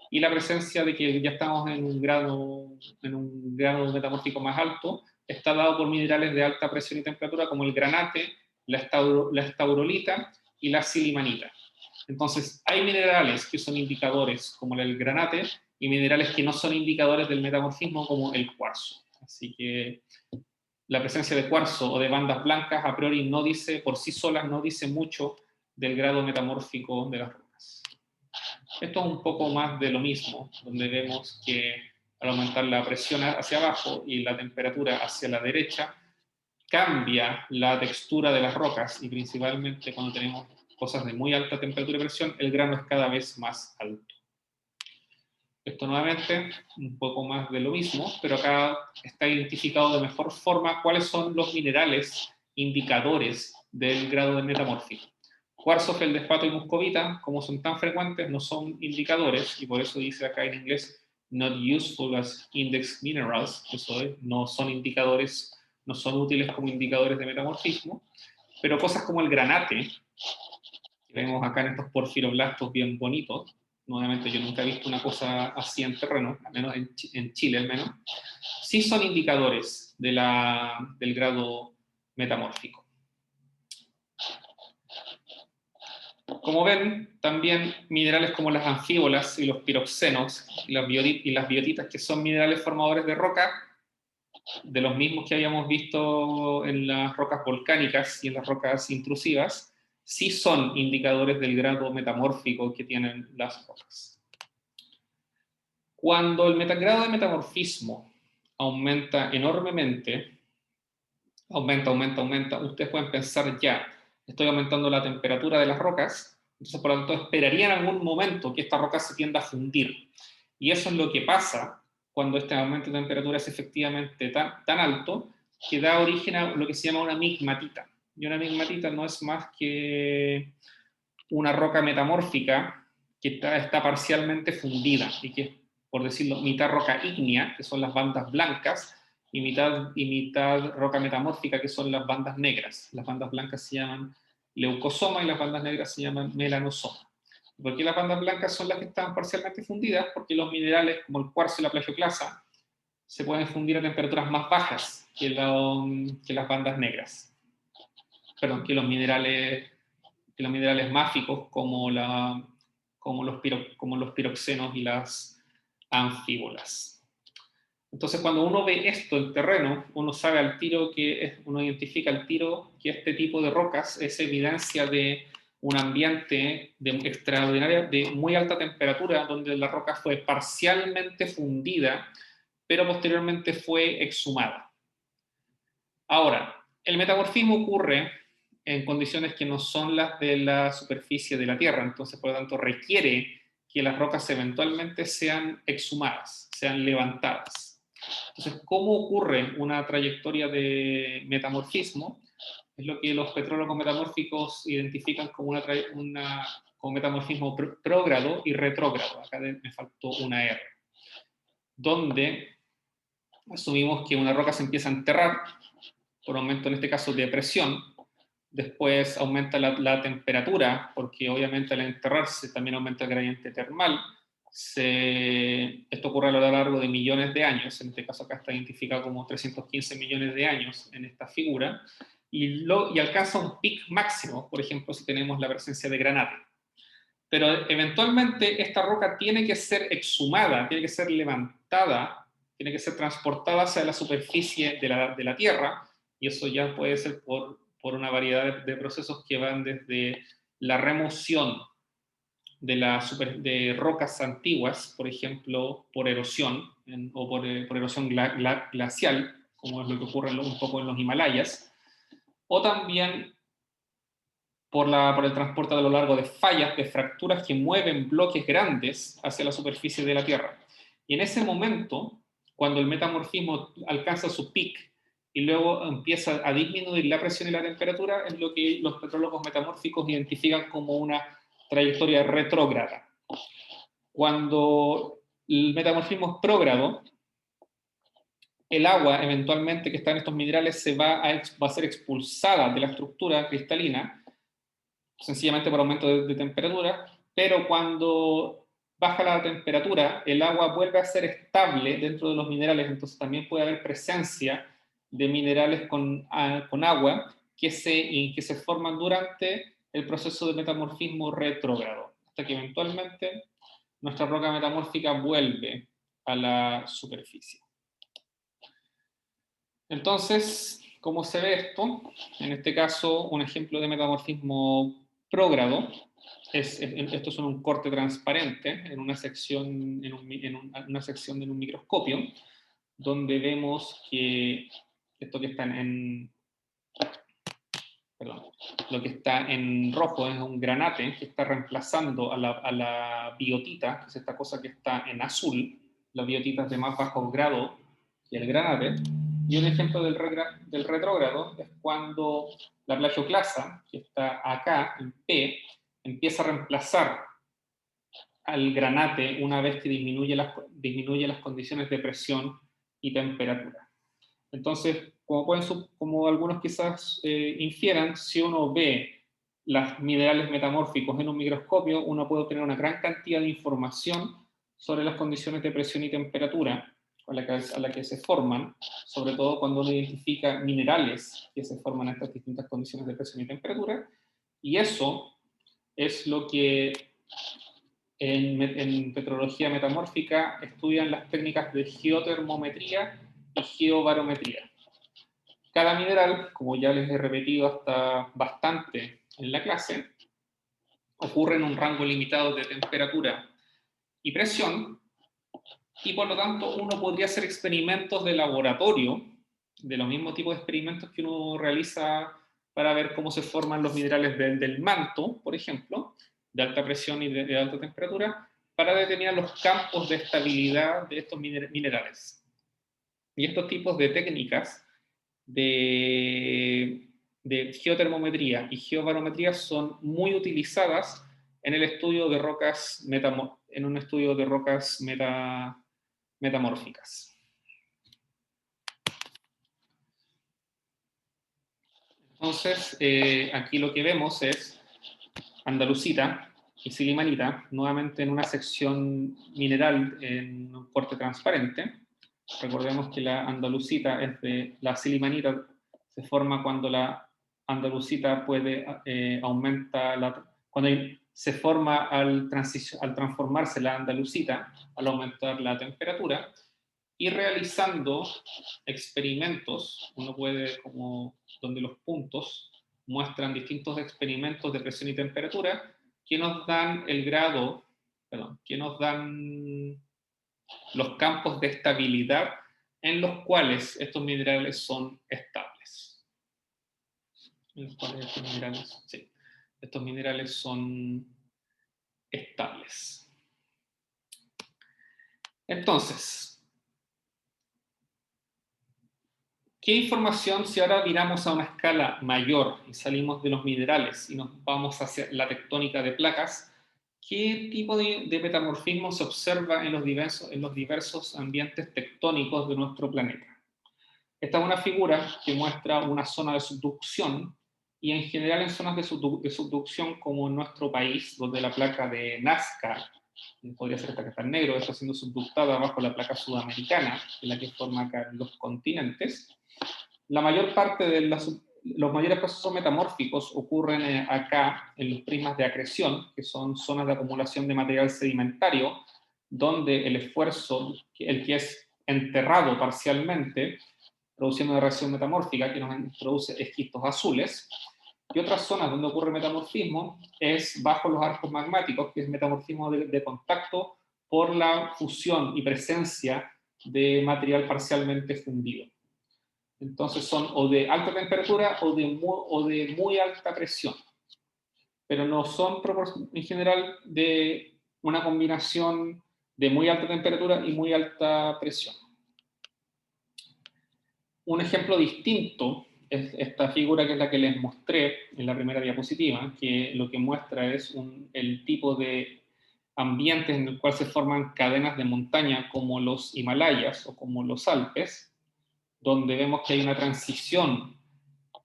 Y la presencia de que ya estamos en un grado metamórfico más alto está dado por minerales de alta presión y temperatura como el granate, la estaurolita y la silimanita. Entonces, hay minerales que son indicadores como el granate y minerales que no son indicadores del metamorfismo como el cuarzo. Así que la presencia de cuarzo o de bandas blancas a priori por sí solas no dice mucho del grado metamórfico de las rocas. Esto es un poco más de lo mismo, donde vemos que al aumentar la presión hacia abajo y la temperatura hacia la derecha, cambia la textura de las rocas, y principalmente cuando tenemos cosas de muy alta temperatura y presión, el grano es cada vez más alto. Esto nuevamente, un poco más de lo mismo, pero acá está identificado de mejor forma cuáles son los minerales indicadores del grado de metamorfismo. Cuarzo, feldespato y muscovita, como son tan frecuentes, no son indicadores, y por eso dice acá en inglés not useful as index minerals, eso es, no son indicadores, no son útiles como indicadores de metamorfismo, pero cosas como el granate, que vemos acá en estos porfiroblastos bien bonitos. Nuevamente, yo nunca he visto una cosa así en terreno, al menos en Chile al menos. Sí son indicadores del grado metamórfico. Como ven, también minerales como las anfíbolas y los piroxenos y las biotitas, que son minerales formadores de roca, de los mismos que habíamos visto en las rocas volcánicas y en las rocas intrusivas, sí son indicadores del grado metamórfico que tienen las rocas. Cuando el grado de metamorfismo aumenta enormemente, aumenta, aumenta, aumenta, ustedes pueden pensar ya, estoy aumentando la temperatura de las rocas, entonces por lo tanto esperaría en algún momento que esta roca se tienda a fundir. Y eso es lo que pasa cuando este aumento de temperatura es efectivamente tan alto que da origen a lo que se llama una migmatita. Y una migmatita no es más que una roca metamórfica que está parcialmente fundida y que es, por decirlo, mitad roca ígnea, que son las bandas blancas, y mitad roca metamórfica, que son las bandas negras. Las bandas blancas se llaman leucosoma y las bandas negras se llaman melanosoma. ¿Por qué las bandas blancas son las que están parcialmente fundidas? Porque los minerales, como el cuarzo y la plagioclasa, se pueden fundir a temperaturas más bajas que las bandas negras. Perdón, que los minerales máficos como los piroxenos y las anfíbolas. Entonces, cuando uno ve esto en terreno, uno sabe al tiro uno identifica al tiro que este tipo de rocas es evidencia de un ambiente extraordinario, de muy alta temperatura, donde la roca fue parcialmente fundida, pero posteriormente fue exhumada. Ahora, el metamorfismo ocurre en condiciones que no son las de la superficie de la Tierra, entonces por lo tanto requiere que las rocas eventualmente sean exhumadas, sean levantadas. Entonces, ¿cómo ocurre una trayectoria de metamorfismo? Es lo que los petrólogos metamórficos identifican como como metamorfismo prógrado y retrógrado. Acá me faltó una R. Donde asumimos que una roca se empieza a enterrar por aumento, en este caso, de presión. Después aumenta la temperatura, porque obviamente al enterrarse también aumenta el gradiente termal. Esto ocurre a lo largo de millones de años, en este caso acá está identificado como 315 millones de años en esta figura, y alcanza un pic máximo, por ejemplo, si tenemos la presencia de granate. Pero eventualmente esta roca tiene que ser exhumada, tiene que ser levantada, tiene que ser transportada hacia la superficie de la Tierra, y eso ya puede ser por una variedad de procesos que van desde la remoción de rocas antiguas, por ejemplo, por erosión o por erosión glacial, como es lo que ocurre un poco en los Himalayas, o también por el transporte a lo largo de fallas, de fracturas que mueven bloques grandes hacia la superficie de la Tierra. Y en ese momento, cuando el metamorfismo alcanza su pic y luego empieza a disminuir la presión y la temperatura, es lo que los petrólogos metamórficos identifican como una trayectoria retrógrada. Cuando el metamorfismo es prógrado, el agua eventualmente que está en estos minerales va a ser expulsada de la estructura cristalina, sencillamente por aumento de temperatura, pero cuando baja la temperatura, el agua vuelve a ser estable dentro de los minerales, entonces también puede haber presencia de minerales con agua que se forman durante el proceso de metamorfismo retrógrado, hasta que eventualmente nuestra roca metamórfica vuelve a la superficie. Entonces, ¿cómo se ve esto? En este caso, un ejemplo de metamorfismo prógrado. Esto es un corte transparente en una sección, una sección de un microscopio, donde vemos que esto que está lo que está en rojo es un granate que está reemplazando a la biotita, que es esta cosa que está en azul. La biotita es de más bajo grado que el granate. Y un ejemplo del retrógrado es cuando la plagioclasa, que está acá en P, empieza a reemplazar al granate una vez que disminuye las condiciones de presión y temperatura. Entonces, como algunos quizás infieran, si uno ve los minerales metamórficos en un microscopio, uno puede obtener una gran cantidad de información sobre las condiciones de presión y temperatura a la que se forman, sobre todo cuando uno identifica minerales que se forman a estas distintas condiciones de presión y temperatura, y eso es lo que en petrología metamórfica estudian las técnicas de geotermometría y geobarometría. Cada mineral, como ya les he repetido hasta bastante en la clase, ocurre en un rango limitado de temperatura y presión, y por lo tanto uno podría hacer experimentos de laboratorio de los mismos tipos de experimentos que uno realiza para ver cómo se forman los minerales del manto, por ejemplo, de alta presión y de alta temperatura, para determinar los campos de estabilidad de estos minerales. Y estos tipos de técnicas de geotermometría y geobarometría son muy utilizadas en el estudio de rocas, metamórficas. Entonces, aquí lo que vemos es andalusita y silimanita, nuevamente en una sección mineral en un corte transparente. Recordemos que la andalusita la silimanita se forma cuando la andalusita cuando se forma al transformarse la andalusita, al aumentar la temperatura, y realizando experimentos, uno puede donde los puntos muestran distintos experimentos de presión y temperatura que nos dan que nos dan los campos de estabilidad en los cuales estos minerales son estables. Estos minerales son estables. Entonces, ¿qué información, si ahora miramos a una escala mayor y salimos de los minerales y nos vamos hacia la tectónica de placas, qué tipo de metamorfismo se observa en los diversos ambientes tectónicos de nuestro planeta? Esta es una figura que muestra una zona de subducción, y en general en zonas de subducción como en nuestro país, donde la placa de Nazca, podría ser esta que está en negro, está siendo subductada bajo la placa sudamericana, en la que forma acá los continentes. La mayor parte de los mayores procesos metamórficos ocurren acá en los prismas de acreción, que son zonas de acumulación de material sedimentario, donde el esfuerzo, el que es enterrado parcialmente, produciendo una reacción metamórfica que nos produce esquistos azules. Y otras zonas donde ocurre metamorfismo es bajo los arcos magmáticos, que es metamorfismo de contacto por la fusión y presencia de material parcialmente fundido. Entonces son o de alta temperatura o de muy alta presión, pero no son en general de una combinación de muy alta temperatura y muy alta presión. Un ejemplo distinto es esta figura, que es la que les mostré en la primera diapositiva, que lo que muestra es el tipo de ambientes en el cual se forman cadenas de montaña como los Himalayas o como los Alpes, donde vemos que hay una transición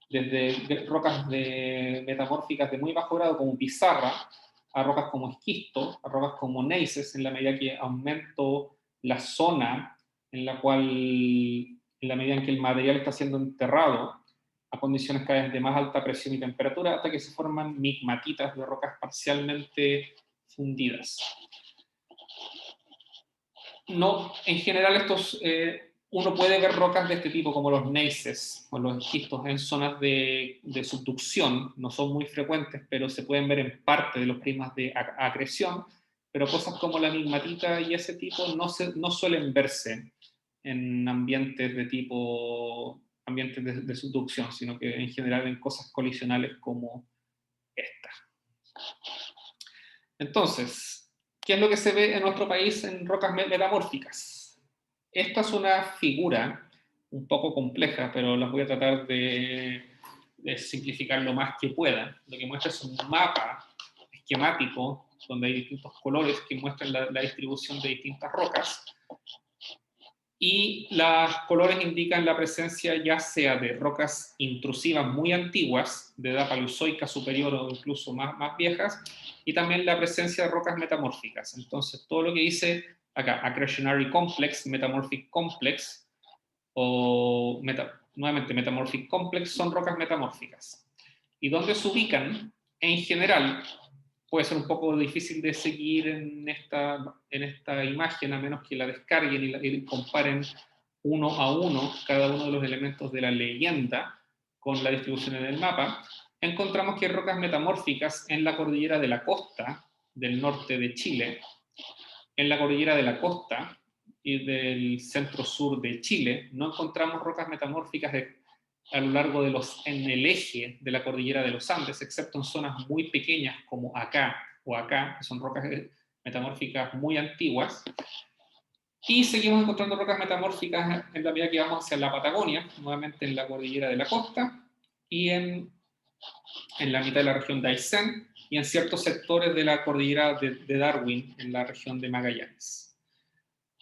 desde rocas metamórficas de muy bajo grado como pizarra, a rocas como esquisto, a rocas como neises, en la medida que aumento la zona en la cual, en la medida en que el material está siendo enterrado a condiciones cada vez de más alta presión y temperatura, hasta que se forman migmatitas de rocas parcialmente fundidas. No, en general uno puede ver rocas de este tipo, como los neises o los esquistos, en zonas de subducción. No son muy frecuentes, pero se pueden ver en parte de los prismas de acreción. Pero cosas como la migmatita y ese tipo no suelen verse en ambientes de subducción, sino que en general en cosas colisionales como esta. Entonces, ¿qué es lo que se ve en nuestro país en rocas metamórficas? Esta es una figura un poco compleja, pero las voy a tratar de simplificar lo más que pueda. Lo que muestra es un mapa esquemático donde hay distintos colores que muestran la distribución de distintas rocas. Y los colores indican la presencia ya sea de rocas intrusivas muy antiguas, de edad paleozoica superior o incluso más viejas, y también la presencia de rocas metamórficas. Entonces, todo lo que dice acá, accretionary complex, metamorphic complex, o nuevamente metamorphic complex, son rocas metamórficas. ¿Y dónde se ubican? En general, puede ser un poco difícil de seguir en esta imagen, a menos que la descarguen y comparen uno a uno cada uno de los elementos de la leyenda con la distribución en el mapa. Encontramos que hay rocas metamórficas en la cordillera de la costa del norte de Chile, en la cordillera de la costa y del centro-sur de Chile, no encontramos rocas metamórficas a lo largo en el eje de la cordillera de los Andes, excepto en zonas muy pequeñas como acá o acá, que son rocas metamórficas muy antiguas. Y seguimos encontrando rocas metamórficas en la medida que vamos hacia la Patagonia, nuevamente en la cordillera de la costa, y en la mitad de la región de Aysén, y en ciertos sectores de la cordillera de Darwin, en la región de Magallanes.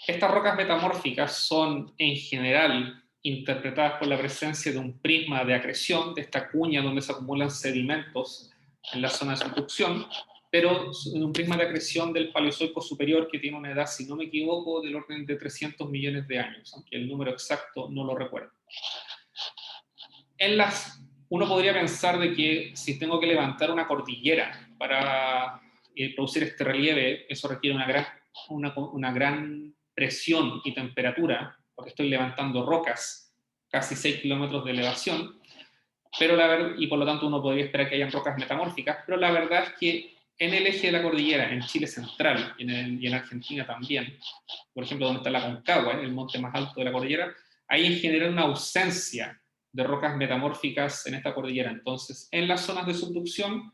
Estas rocas metamórficas son, en general, interpretadas por la presencia de un prisma de acreción, de esta cuña donde se acumulan sedimentos en la zona de subducción, pero en un prisma de acreción del Paleozoico superior que tiene una edad, si no me equivoco, del orden de 300 millones de años, aunque el número exacto no lo recuerdo. Uno podría pensar de que si tengo que levantar una cordillera para producir este relieve, eso requiere una gran presión y temperatura, porque estoy levantando rocas, casi 6 kilómetros de elevación, y por lo tanto uno podría esperar que hayan rocas metamórficas, pero la verdad es que en el eje de la cordillera, en Chile central y en Argentina también, por ejemplo, donde está la Concagua, el monte más alto de la cordillera, hay en general una ausencia de rocas metamórficas en esta cordillera. Entonces, en las zonas de subducción,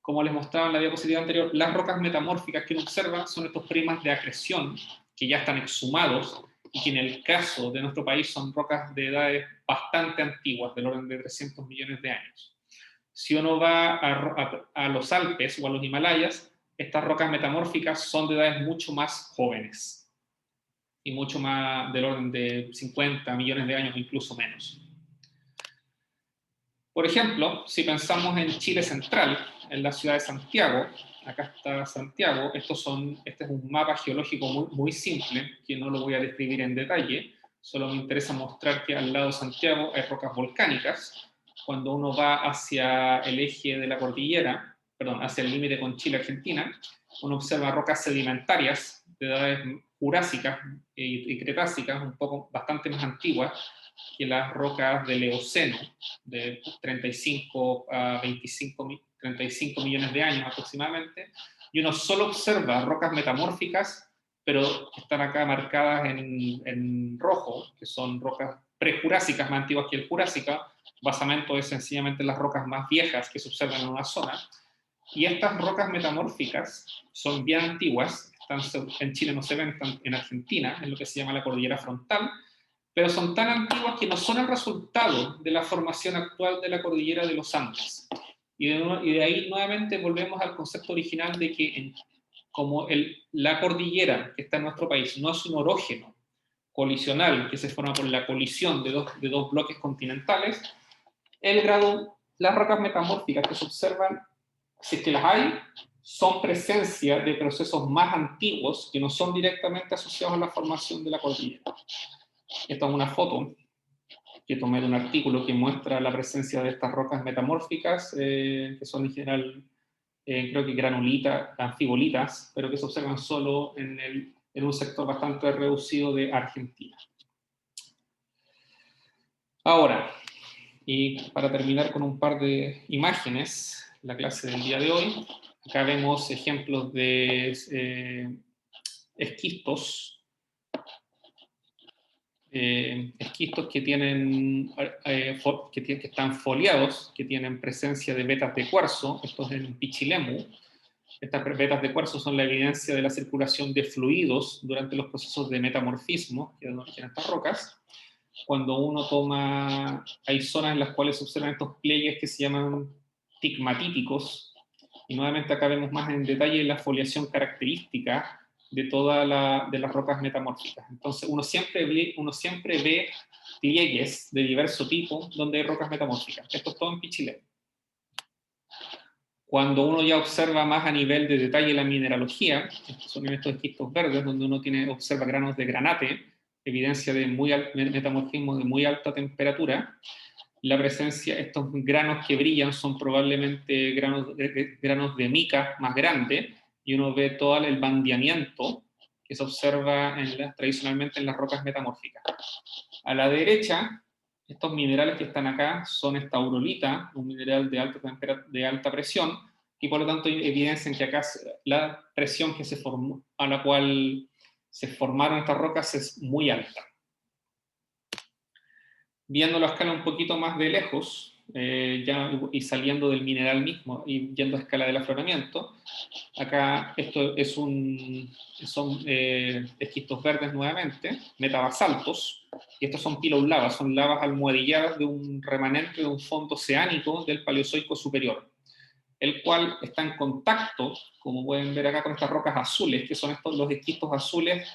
como les mostraba en la diapositiva anterior, las rocas metamórficas que uno observa son estos prismas de acreción que ya están exhumados y que en el caso de nuestro país son rocas de edades bastante antiguas, del orden de 300 millones de años. Si uno va a los Alpes o a los Himalayas, estas rocas metamórficas son de edades mucho más jóvenes y mucho más del orden de 50 millones de años, incluso menos. Por ejemplo, si pensamos en Chile central, en la ciudad de Santiago, acá está Santiago, este es un mapa geológico muy simple, que no lo voy a describir en detalle, solo me interesa mostrar que al lado de Santiago hay rocas volcánicas. Cuando uno va hacia el eje de la cordillera, perdón, hacia el límite con Chile-Argentina, uno observa rocas sedimentarias de edades jurásicas y cretácicas, bastante más antiguas que las rocas del Eoceno, de 35 a 35 millones de años aproximadamente, y uno solo observa rocas metamórficas, pero que están acá marcadas en rojo, que son rocas prejurásicas más antiguas que el Jurásica. Basamento es sencillamente las rocas más viejas que se observan en una zona, y estas rocas metamórficas son bien antiguas, en Chile no se ven, están en Argentina, en lo que se llama la cordillera frontal, pero son tan antiguas que no son el resultado de la formación actual de la cordillera de los Andes. Y de ahí nuevamente volvemos al concepto original de que como la cordillera que está en nuestro país no es un orógeno colisional que se forma por la colisión de dos bloques continentales, las rocas metamórficas que se observan, si es que las hay, son presencia de procesos más antiguos que no son directamente asociados a la formación de la cordillera. Esta es una foto que tomé de un artículo que muestra la presencia de estas rocas metamórficas, que son en general, creo que granulitas, anfibolitas, pero que se observan solo en un sector bastante reducido de Argentina. Ahora, y para terminar con un par de imágenes, la clase del día de hoy, acá vemos ejemplos de esquistos que tienen que están foliados, que tienen presencia de vetas de cuarzo. Esto es en Pichilemu. Estas vetas de cuarzo son la evidencia de la circulación de fluidos durante los procesos de metamorfismo que dan origen a estas rocas. Cuando uno hay zonas en las cuales se observan estos pliegues que se llaman tigmatíticos, y nuevamente acá vemos más en detalle la foliación característica de de las rocas metamórficas. Entonces uno siempre ve pliegues de diverso tipo donde hay rocas metamórficas. Esto es todo en Pichilemu. Cuando uno ya observa más a nivel de detalle la mineralogía, estos son estos esquistos verdes, donde uno observa granos de granate, evidencia de metamorfismo de muy alta temperatura. La presencia, estos granos que brillan son probablemente granos de mica más grande, y uno ve todo el bandeamiento que se observa tradicionalmente en las rocas metamórficas. A la derecha, estos minerales que están acá son esta aurolita, un mineral de alta presión, y por lo tanto evidencian que acá la presión que se formó, a la cual se formaron estas rocas es muy alta. Viendo la escala un poquito más de lejos, y saliendo del mineral mismo y yendo a escala del afloramiento, acá esto son esquistos verdes nuevamente, metabasaltos, y estos son pillow lavas, son lavas almohadilladas de un remanente de un fondo oceánico del Paleozoico superior, el cual está en contacto, como pueden ver acá, con estas rocas azules, que son los esquistos azules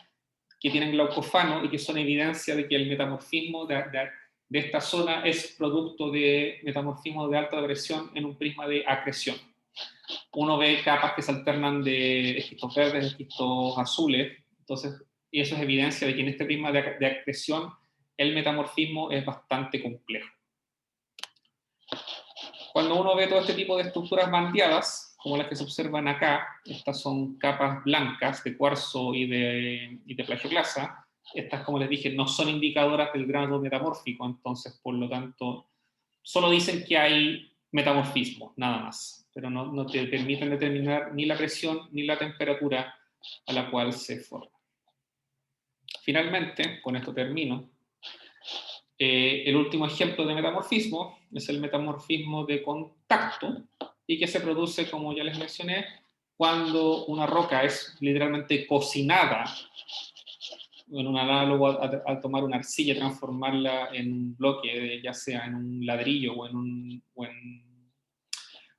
que tienen glaucofano y que son evidencia de que el metamorfismo de esta zona es producto de metamorfismo de alta presión en un prisma de acreción. Uno ve capas que se alternan de esquistos verdes, esquistos azules, entonces, y eso es evidencia de que en este prisma de acreción el metamorfismo es bastante complejo. Cuando uno ve todo este tipo de estructuras bandeadas, como las que se observan acá, estas son capas blancas de cuarzo y de plagioclasa. Estas, como les dije, no son indicadoras del grado metamórfico, entonces, por lo tanto, solo dicen que hay metamorfismo, nada más, pero no te permiten determinar ni la presión ni la temperatura a la cual se forma. Finalmente, con esto termino, el último ejemplo de metamorfismo es el metamorfismo de contacto, y que se produce, como ya les mencioné, cuando una roca es literalmente cocinada en un análogo al tomar una arcilla y transformarla en un bloque, ya sea en un ladrillo o en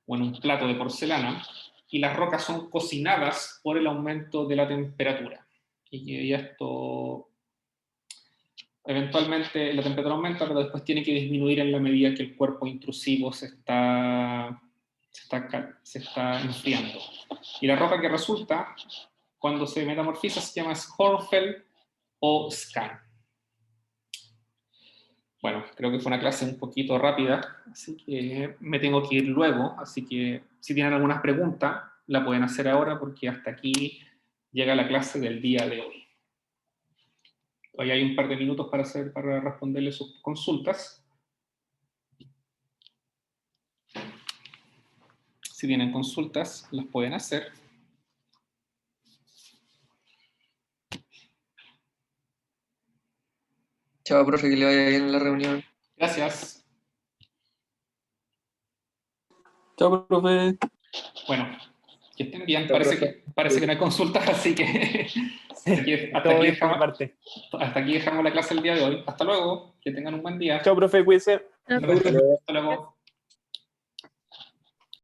un plato de porcelana, y las rocas son cocinadas por el aumento de la temperatura. Y esto, eventualmente la temperatura aumenta, pero después tiene que disminuir en la medida que el cuerpo intrusivo se está enfriando. Y la roca que resulta, cuando se metamorfiza, se llama Schönfeld o Scan. Bueno, creo que fue una clase un poquito rápida, así que me tengo que ir luego, así que si tienen algunas preguntas, la pueden hacer ahora, porque hasta aquí llega la clase del día de hoy. Hoy hay un par de minutos para responderle sus consultas. Si tienen consultas, las pueden hacer. Chao, profe, que le vaya bien en la reunión. Gracias. Chao, profe. Bueno, que estén bien. Chao, Parece que no hay consultas, así que hasta aquí dejamos la clase el día de hoy. Hasta luego, que tengan un buen día. Chao, profe, cuídense. Hasta luego.